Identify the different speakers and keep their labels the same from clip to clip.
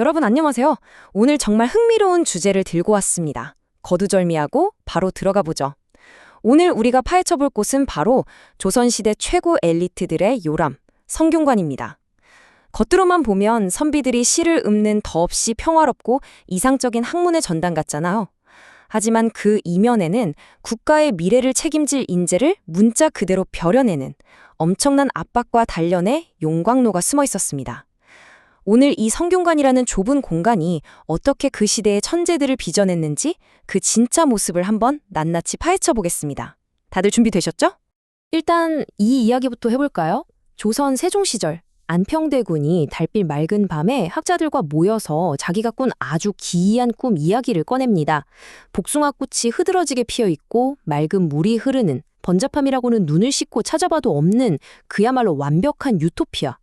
Speaker 1: 여러분 안녕하세요. 오늘 정말 흥미로운 주제를 들고 왔습니다. 거두절미하고 바로 들어가 보죠. 오늘 우리가 파헤쳐 볼 곳은 바로 조선시대 최고 엘리트들의 요람, 성균관입니다. 겉으로만 보면 선비들이 시를 읊는 더없이 평화롭고 이상적인 학문의 전당 같잖아요. 하지만 그 이면에는 국가의 미래를 책임질 인재를 문자 그대로 벼려내는 엄청난 압박과 단련의 용광로가 숨어 있었습니다. 오늘 이 성균관이라는 좁은 공간이 어떻게 그 시대의 천재들을 빚어냈는지 그 진짜 모습을 한번 낱낱이 파헤쳐 보겠습니다. 다들 준비되셨죠? 일단 이 이야기부터 해볼까요? 조선 세종 시절 안평대군이 달빛 맑은 밤에 학자들과 모여서 자기가 꾼 아주 기이한 꿈 이야기를 꺼냅니다. 복숭아꽃이 흐드러지게 피어있고 맑은 물이 흐르는 번잡함이라고는 눈을 씻고 찾아봐도 없는 그야말로 완벽한 유토피아.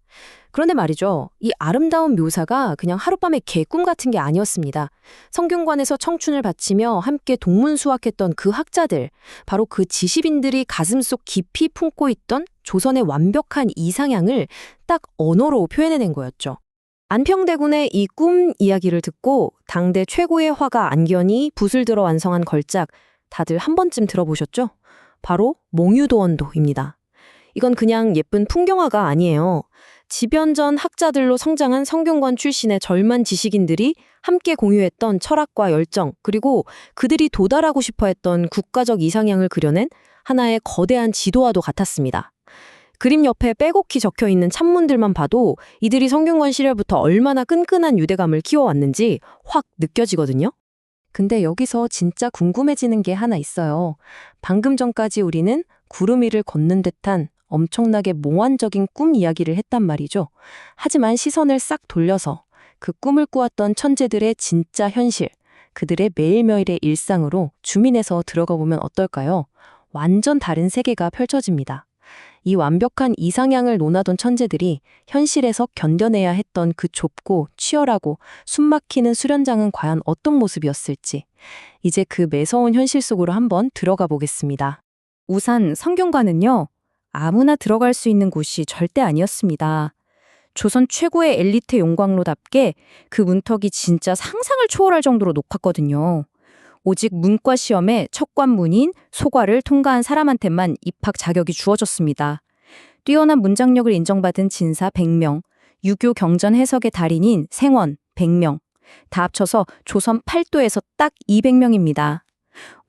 Speaker 1: 그런데 말이죠. 이 아름다운 묘사가 그냥 하룻밤의 개꿈 같은 게 아니었습니다. 성균관에서 청춘을 바치며 함께 동문수학했던 그 학자들, 바로 그 지식인들이 가슴속 깊이 품고 있던 조선의 완벽한 이상향을 딱 언어로 표현해낸 거였죠. 안평대군의 이 꿈 이야기를 듣고 당대 최고의 화가 안견이 붓을 들어 완성한 걸작, 다들 한 번쯤 들어보셨죠? 바로 몽유도원도입니다. 이건 그냥 예쁜 풍경화가 아니에요. 지변전 학자들로 성장한 성균관 출신의 젊은 지식인들이 함께 공유했던 철학과 열정, 그리고 그들이 도달하고 싶어했던 국가적 이상향을 그려낸 하나의 거대한 지도와도 같았습니다. 그림 옆에 빼곡히 적혀있는 찬문들만 봐도 이들이 성균관 시절부터 얼마나 끈끈한 유대감을 키워왔는지 확 느껴지거든요. 근데 여기서 진짜 궁금해지는 게 하나 있어요. 방금 전까지 우리는 구름 위를 걷는 듯한 엄청나게 몽환적인 꿈 이야기를 했단 말이죠. 하지만 시선을 싹 돌려서 그 꿈을 꾸었던 천재들의 진짜 현실, 그들의 매일매일의 일상으로 줌인해서 들어가 보면 어떨까요? 완전 다른 세계가 펼쳐집니다. 이 완벽한 이상향을 논하던 천재들이 현실에서 견뎌내야 했던 그 좁고 치열하고 숨막히는 수련장은 과연 어떤 모습이었을지, 이제 그 매서운 현실 속으로 한번 들어가 보겠습니다. 우선 성균관은요, 아무나 들어갈 수 있는 곳이 절대 아니었습니다. 조선 최고의 엘리트 용광로답게 그 문턱이 진짜 상상을 초월할 정도로 높았거든요. 오직 문과 시험에 첫 관문인 소과를 통과한 사람한테만 입학 자격이 주어졌습니다. 뛰어난 문장력을 인정받은 진사 100명, 유교 경전 해석의 달인인 생원 100명, 다 합쳐서 조선 8도에서 딱 200명입니다.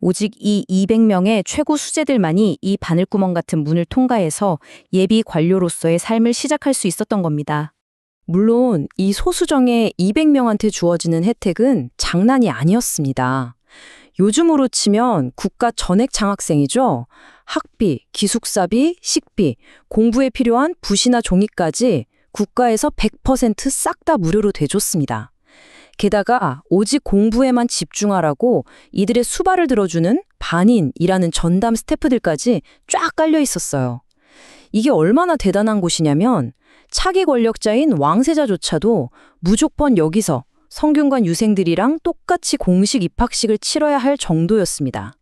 Speaker 1: 오직 이 200명의 최고 수재들만이 이 바늘구멍 같은 문을 통과해서 예비 관료로서의 삶을 시작할 수 있었던 겁니다. 물론 이 소수정의 200명한테 주어지는 혜택은 장난이 아니었습니다. 요즘으로 치면 국가 전액 장학생이죠. 학비, 기숙사비, 식비, 공부에 필요한 붓이나 종이까지 국가에서 100% 싹 다 무료로 대줬습니다. 게다가 오직 공부에만 집중하라고 이들의 수발을 들어주는 반인이라는 전담 스태프들까지 쫙 깔려 있었어요. 이게 얼마나 대단한 곳이냐면 차기 권력자인 왕세자조차도 무조건 여기서 성균관 유생들이랑 똑같이 공식 입학식을 치러야 할 정도였습니다.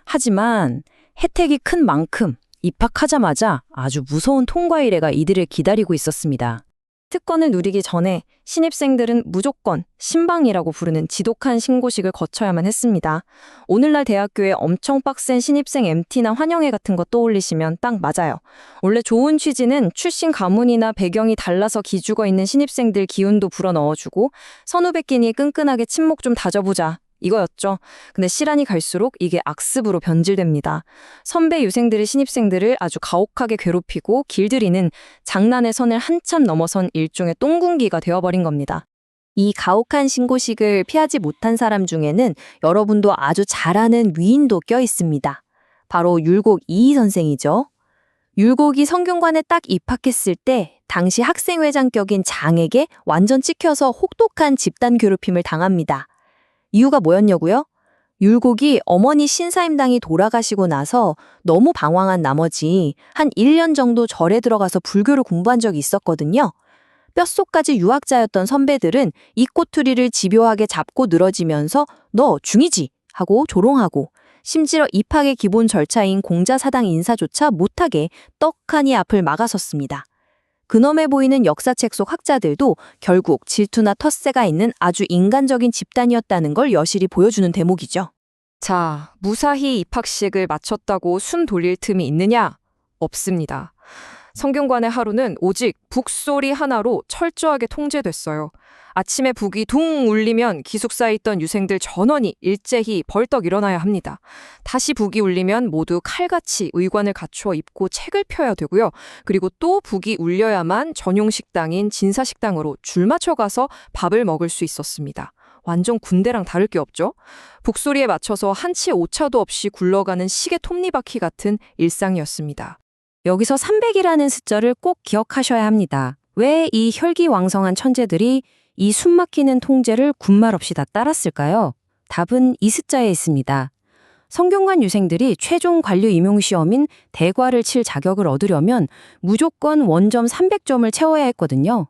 Speaker 1: 하지만 혜택이 큰 만큼 입학하자마자 아주 무서운 통과 이래가 이들을 기다리고 있었습니다. 특권을 누리기 전에 신입생들은 무조건 신방이라고 부르는 지독한 신고식을 거쳐야만 했습니다. 오늘날 대학교에 엄청 빡센 신입생 MT나 환영회 같은 거 떠올리시면 딱 맞아요. 원래 좋은 취지는 출신 가문이나 배경이 달라서 기죽어 있는 신입생들 기운도 불어넣어주고 선후배끼니 끈끈하게 친목 좀 다져보자, 이거였죠. 근데 시간이 갈수록 이게 악습으로 변질됩니다. 선배 유생들이 신입생들을 아주 가혹하게 괴롭히고 길들이는 장난의 선을 한참 넘어선 일종의 똥군기가 되어버린 겁니다. 이 가혹한 신고식을 피하지 못한 사람 중에는 여러분도 아주 잘 아는 위인도 껴 있습니다. 바로 율곡 이희 선생이죠. 율곡이 성균관에 딱 입학했을 때 당시 학생회장격인 장에게 완전 찍혀서 혹독한 집단 괴롭힘을 당합니다. 이유가 뭐였냐고요? 율곡이 어머니 신사임당이 돌아가시고 나서 너무 방황한 나머지 한 1년 정도 절에 들어가서 불교를 공부한 적이 있었거든요. 뼛속까지 유학자였던 선배들은 이 꼬투리를 집요하게 잡고 늘어지면서 너 중이지 하고 조롱하고, 심지어 입학의 기본 절차인 공자사당 인사조차 못하게 떡하니 앞을 막아섰습니다.
Speaker 2: 근엄해 보이는 역사책 속 학자들도 결국 질투나 텃세가 있는 아주 인간적인 집단이었다는 걸 여실히 보여주는 대목이죠.
Speaker 1: 자, 무사히 입학식을 마쳤다고 순 돌릴 틈이 있느냐? 없습니다. 성균관의 하루는 오직 북소리 하나로 철저하게 통제됐어요. 아침에 북이 둥 울리면 기숙사에 있던 유생들 전원이 일제히 벌떡 일어나야 합니다. 다시 북이 울리면 모두 칼같이 의관을 갖추어 입고 책을 펴야 되고요. 그리고 또 북이 울려야만 전용 식당인 진사식당으로 줄 맞춰 가서 밥을 먹을 수 있었습니다. 완전 군대랑 다를 게 없죠? 북소리에 맞춰서 한치 오차도 없이 굴러가는 시계 톱니바퀴 같은 일상이었습니다.
Speaker 2: 여기서 300이라는 숫자를 꼭 기억하셔야 합니다. 왜 이 혈기왕성한 천재들이 이 숨막히는 통제를 군말 없이 다 따랐을까요? 답은 이 숫자에 있습니다. 성균관 유생들이 최종 관료 임용 시험인 대과를 칠 자격을 얻으려면 무조건 원점 300점을 채워야 했거든요.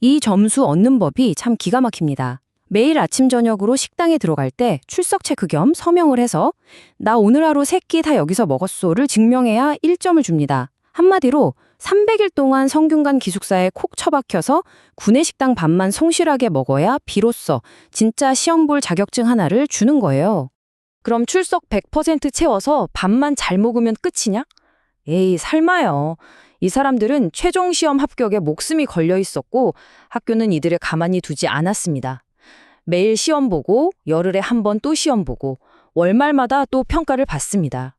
Speaker 2: 이 점수 얻는 법이 참 기가 막힙니다. 매일 아침 저녁으로 식당에 들어갈 때 출석 체크 겸 서명을 해서 나 오늘 하루 3끼 다 여기서 먹었소를 증명해야 1점을 줍니다. 한마디로 300일 동안 성균관 기숙사에 콕 처박혀서 구내식당 밥만 성실하게 먹어야 비로소 진짜 시험 볼 자격증 하나를 주는 거예요.
Speaker 1: 그럼 출석 100% 채워서 밥만 잘 먹으면 끝이냐? 에이, 설마요. 이 사람들은 최종 시험 합격에 목숨이 걸려 있었고 학교는 이들을 가만히 두지 않았습니다. 매일 시험 보고 열흘에 한 번 또 시험 보고 월말마다 또 평가를 받습니다.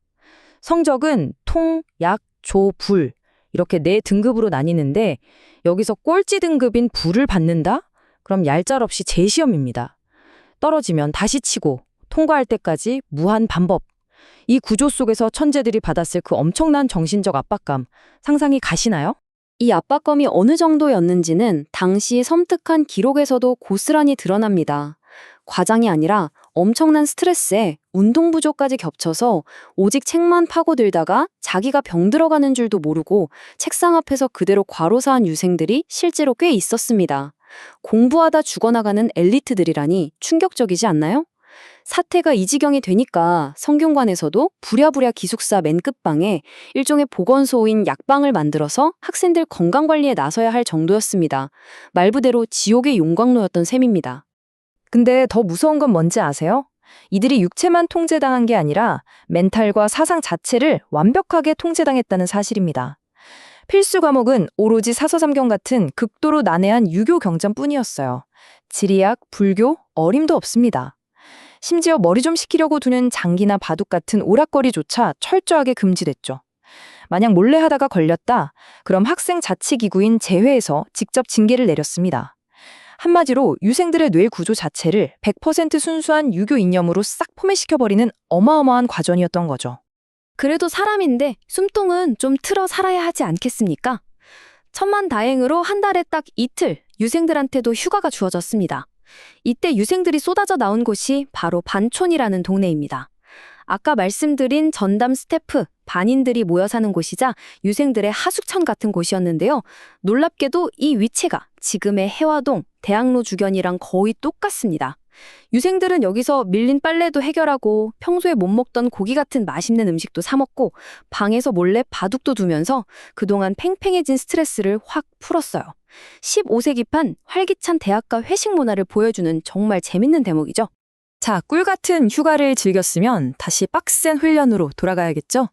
Speaker 1: 성적은 통, 약, 조, 불 이렇게 4등급으로 나뉘는데 여기서 꼴찌 등급인 불을 받는다? 그럼 얄짤없이 재시험입니다. 떨어지면 다시 치고 통과할 때까지 무한 반복. 이 구조 속에서 천재들이 받았을 그 엄청난 정신적 압박감 상상이 가시나요?
Speaker 2: 이 압박감이 어느 정도였는지는 당시 섬뜩한 기록에서도 고스란히 드러납니다. 과장이 아니라 엄청난 스트레스에 운동 부족까지 겹쳐서 오직 책만 파고들다가 자기가 병들어가는 줄도 모르고 책상 앞에서 그대로 과로사한 유생들이 실제로 꽤 있었습니다. 공부하다 죽어나가는 엘리트들이라니 충격적이지 않나요? 사태가 이 지경이 되니까 성균관에서도 부랴부랴 기숙사 맨 끝방에 일종의 보건소인 약방을 만들어서 학생들 건강관리에 나서야 할 정도였습니다. 말 그대로 지옥의 용광로였던 셈입니다.
Speaker 1: 근데 더 무서운 건 뭔지 아세요? 이들이 육체만 통제당한 게 아니라 멘탈과 사상 자체를 완벽하게 통제당했다는 사실입니다. 필수 과목은 오로지 사서삼경 같은 극도로 난해한 유교 경전뿐이었어요. 지리학, 불교, 어림도 없습니다. 심지어 머리 좀 식히려고 두는 장기나 바둑 같은 오락거리조차 철저하게 금지됐죠. 만약 몰래 하다가 걸렸다, 그럼 학생 자치기구인 제회에서 직접 징계를 내렸습니다. 한마디로 유생들의 뇌 구조 자체를 100% 순수한 유교 이념으로 싹 포맷시켜버리는 어마어마한 과정이었던 거죠.
Speaker 2: 그래도 사람인데 숨통은 좀 틀어 살아야 하지 않겠습니까? 천만다행으로 한 달에 딱 이틀 유생들한테도 휴가가 주어졌습니다. 이때 유생들이 쏟아져 나온 곳이 바로 반촌이라는 동네입니다. 아까 말씀드린 전담 스태프, 반인들이 모여 사는 곳이자 유생들의 하숙천 같은 곳이었는데요. 놀랍게도 이 위치가 지금의 해화동, 대학로 주변이랑 거의 똑같습니다. 유생들은 여기서 밀린 빨래도 해결하고 평소에 못 먹던 고기 같은 맛있는 음식도 사 먹고 방에서 몰래 바둑도 두면서 그동안 팽팽해진 스트레스를 확 풀었어요. 15세기판 활기찬 대학가 회식 문화를 보여주는 정말 재밌는 대목이죠.
Speaker 1: 자, 꿀같은 휴가를 즐겼으면 다시 빡센 훈련으로 돌아가야겠죠?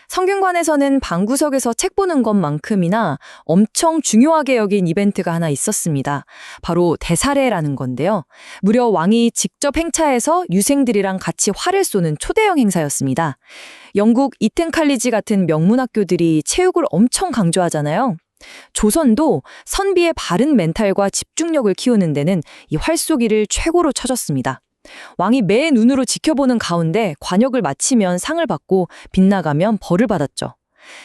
Speaker 1: 성균관에서는 방구석에서 책 보는 것만큼이나 엄청 중요하게 여긴 이벤트가 하나 있었습니다. 바로 대사례라는 건데요. 무려 왕이 직접 행차해서 유생들이랑 같이 활을 쏘는 초대형 행사였습니다. 영국 이튼 칼리지 같은 명문학교들이 체육을 엄청 강조하잖아요. 조선도 선비의 바른 멘탈과 집중력을 키우는 데는 이 활쏘기를 최고로 쳐줬습니다. 왕이 매 눈으로 지켜보는 가운데 관역을 마치면 상을 받고 빗나가면 벌을 받았죠.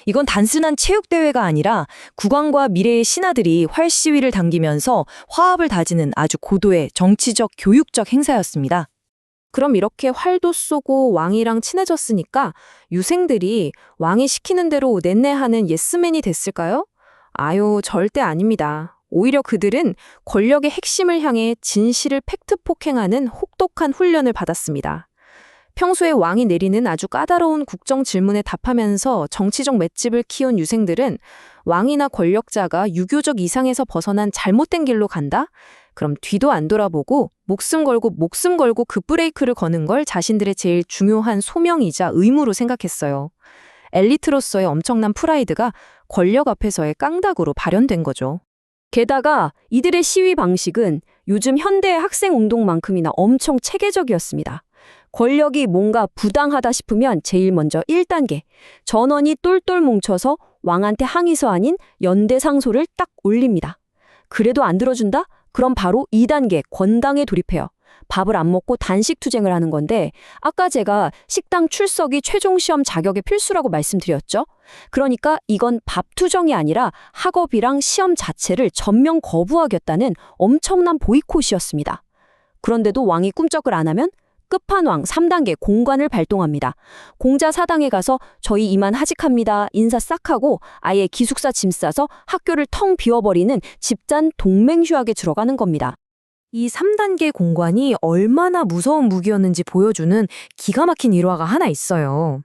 Speaker 1: 이건 단순한 체육대회가 아니라 국왕과 미래의 신하들이 활시위를 당기면서 화합을 다지는 아주 고도의 정치적, 교육적 행사였습니다. 그럼 이렇게 활도 쏘고 왕이랑 친해졌으니까 유생들이 왕이 시키는 대로 넷내하는 예스맨이 됐을까요? 아유, 절대 아닙니다. 오히려 그들은 권력의 핵심을 향해 진실을 팩트 폭행하는 혹독한 훈련을 받았습니다. 평소에 왕이 내리는 아주 까다로운 국정 질문에 답하면서 정치적 맷집을 키운 유생들은 왕이나 권력자가 유교적 이상에서 벗어난 잘못된 길로 간다? 그럼 뒤도 안 돌아보고 목숨 걸고 급브레이크를 거는 걸 자신들의 제일 중요한 소명이자 의무로 생각했어요. 엘리트로서의 엄청난 프라이드가 권력 앞에서의 깡다구로 발현된 거죠.
Speaker 2: 게다가 이들의 시위 방식은 요즘 현대의 학생 운동만큼이나 엄청 체계적이었습니다. 권력이 뭔가 부당하다 싶으면 제일 먼저 1단계, 전원이 똘똘 뭉쳐서 왕한테 항의서 아닌 연대 상소를 딱 올립니다. 그래도 안 들어준다? 그럼 바로 2단계, 권당에 돌입해요. 밥을 안 먹고 단식 투쟁을 하는 건데 아까 제가 식당 출석이 최종 시험 자격의 필수라고 말씀드렸죠? 그러니까 이건 밥 투정이 아니라 학업이랑 시험 자체를 전면 거부하겠다는 엄청난 보이콧이었습니다. 그런데도 왕이 꿈쩍을 안 하면 끝판왕 3단계 공관을 발동합니다. 공자 사당에 가서 저희 이만 하직합니다. 인사 싹 하고 아예 기숙사 짐 싸서 학교를 텅 비워버리는 집단 동맹휴학에 들어가는 겁니다.
Speaker 1: 이 3단계 공관이 얼마나 무서운 무기였는지 보여주는 기가 막힌 일화가 하나 있어요.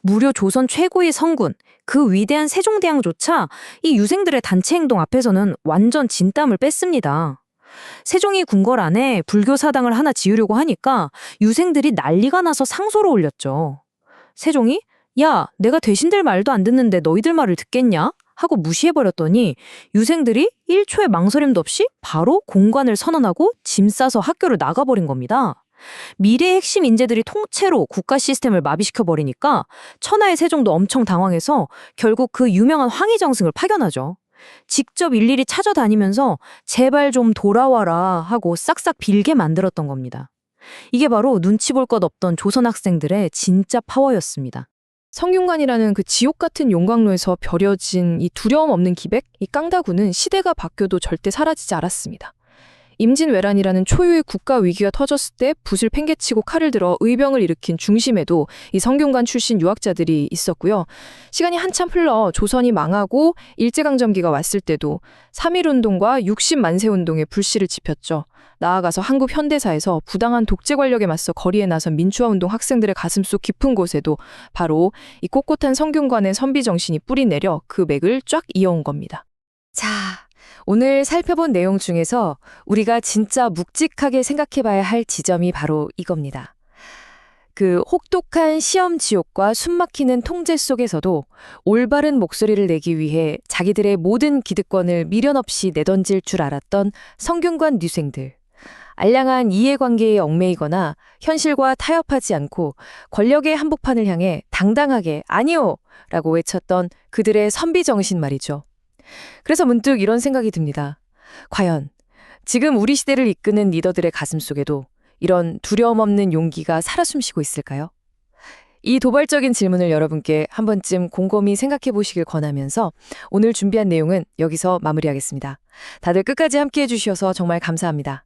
Speaker 1: 무려 조선 최고의 성군, 그 위대한 세종대왕조차 이 유생들의 단체 행동 앞에서는 완전 진땀을 뺐습니다. 세종이 궁궐 안에 불교 사당을 하나 지으려고 하니까 유생들이 난리가 나서 상소를 올렸죠. 세종이 야, 내가 대신들 말도 안 듣는데 너희들 말을 듣겠냐? 하고 무시해버렸더니 유생들이 1초의 망설임도 없이 바로 공관을 선언하고 짐 싸서 학교를 나가버린 겁니다. 미래의 핵심 인재들이 통째로 국가 시스템을 마비시켜버리니까 천하의 세종도 엄청 당황해서 결국 그 유명한 황희정승을 파견하죠. 직접 일일이 찾아다니면서 제발 좀 돌아와라 하고 싹싹 빌게 만들었던 겁니다. 이게 바로 눈치 볼 것 없던 조선 학생들의 진짜 파워였습니다.
Speaker 3: 성균관이라는 그 지옥 같은 용광로에서 벼려진 이 두려움 없는 기백, 이 깡다구는 시대가 바뀌어도 절대 사라지지 않았습니다. 임진왜란이라는 초유의 국가 위기가 터졌을 때 붓을 팽개치고 칼을 들어 의병을 일으킨 중심에도 이 성균관 출신 유학자들이 있었고요. 시간이 한참 흘러 조선이 망하고 일제강점기가 왔을 때도 3.1운동과 60만세운동에 불씨를 지폈죠. 나아가서 한국 현대사에서 부당한 독재 권력에 맞서 거리에 나선 민주화운동 학생들의 가슴속 깊은 곳에도 바로 이 꼿꼿한 성균관의 선비정신이 뿌리내려 그 맥을 쫙 이어온 겁니다.
Speaker 1: 자, 오늘 살펴본 내용 중에서 우리가 진짜 묵직하게 생각해봐야 할 지점이 바로 이겁니다. 그 혹독한 시험 지옥과 숨막히는 통제 속에서도 올바른 목소리를 내기 위해 자기들의 모든 기득권을 미련 없이 내던질 줄 알았던 성균관 유생들. 알량한 이해관계에 얽매이거나 현실과 타협하지 않고 권력의 한복판을 향해 당당하게 아니요! 라고 외쳤던 그들의 선비정신 말이죠. 그래서 문득 이런 생각이 듭니다. 과연 지금 우리 시대를 이끄는 리더들의 가슴 속에도 이런 두려움 없는 용기가 살아 숨쉬고 있을까요? 이 도발적인 질문을 여러분께 한 번쯤 곰곰이 생각해 보시길 권하면서 오늘 준비한 내용은 여기서 마무리하겠습니다. 다들 끝까지 함께해 주셔서 정말 감사합니다.